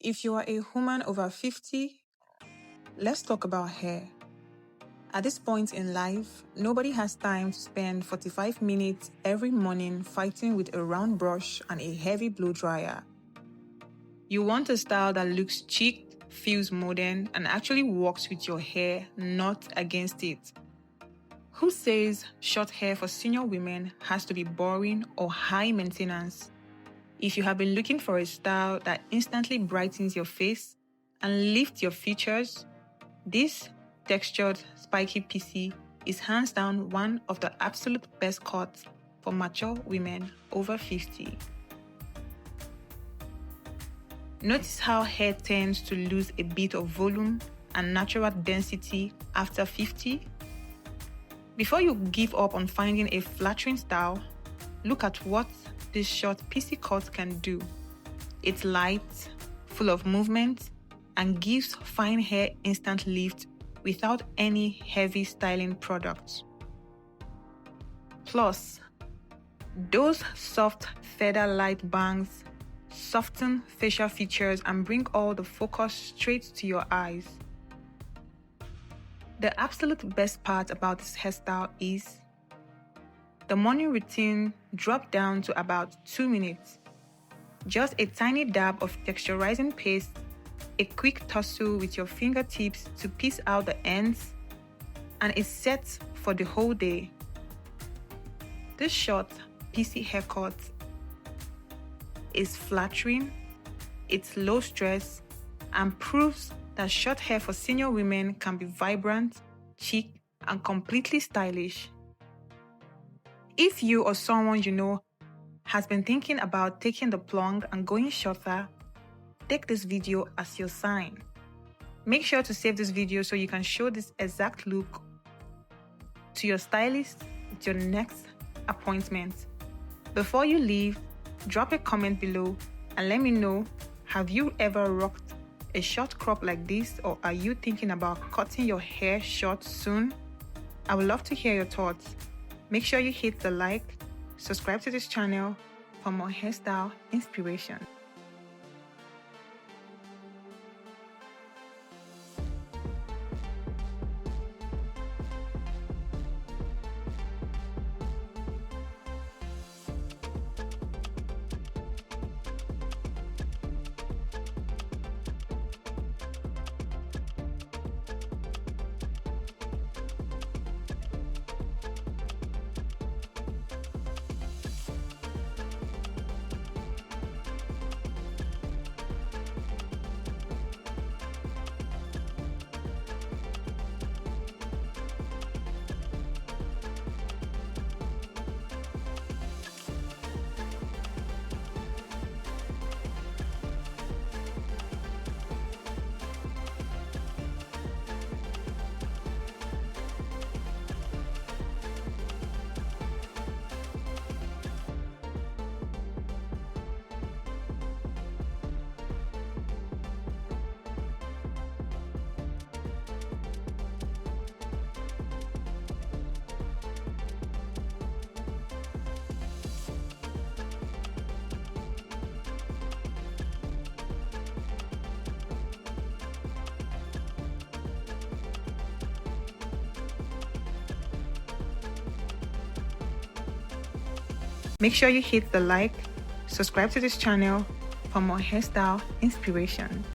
If you are a woman over 50, let's talk about hair. At this point in life, nobody has time to spend 45 minutes every morning fighting with a round brush and a heavy blow dryer. You want a style that looks chic, feels modern, and actually works with your hair, not against it. Who says short hair for senior women has to be boring or high maintenance? If you have been looking for a style that instantly brightens your face and lifts your features, this textured spiky PC is hands down one of the absolute best cuts for mature women over 50. Notice how hair tends to lose a bit of volume and natural density after 50? Before you give up on finding a flattering style, look at what this short PC cut can do. It's light, full of movement, and gives fine hair instant lift without any heavy styling products. Plus, those soft feather-light bangs soften facial features and bring all the focus straight to your eyes. The absolute best part about this hairstyle is the morning routine dropped down to about 2 minutes. Just a tiny dab of texturizing paste, a quick tussle with your fingertips to piece out the ends, and it's set for the whole day. This short PC haircut is flattering, it's low stress, and proves that short hair for senior women can be vibrant, chic, and completely stylish. If you or someone you know has been thinking about taking the plunge and going shorter, take this video as your sign. Make sure to save this video so you can show this exact look to your stylist at your next appointment. Before you leave, drop a comment below and let me know, have you ever rocked a short crop like this, or are you thinking about cutting your hair short soon? I would love to hear your thoughts. Make sure you hit the like, subscribe to this channel for more hairstyle inspiration. Make sure you hit the like, subscribe to this channel for more hairstyle inspiration.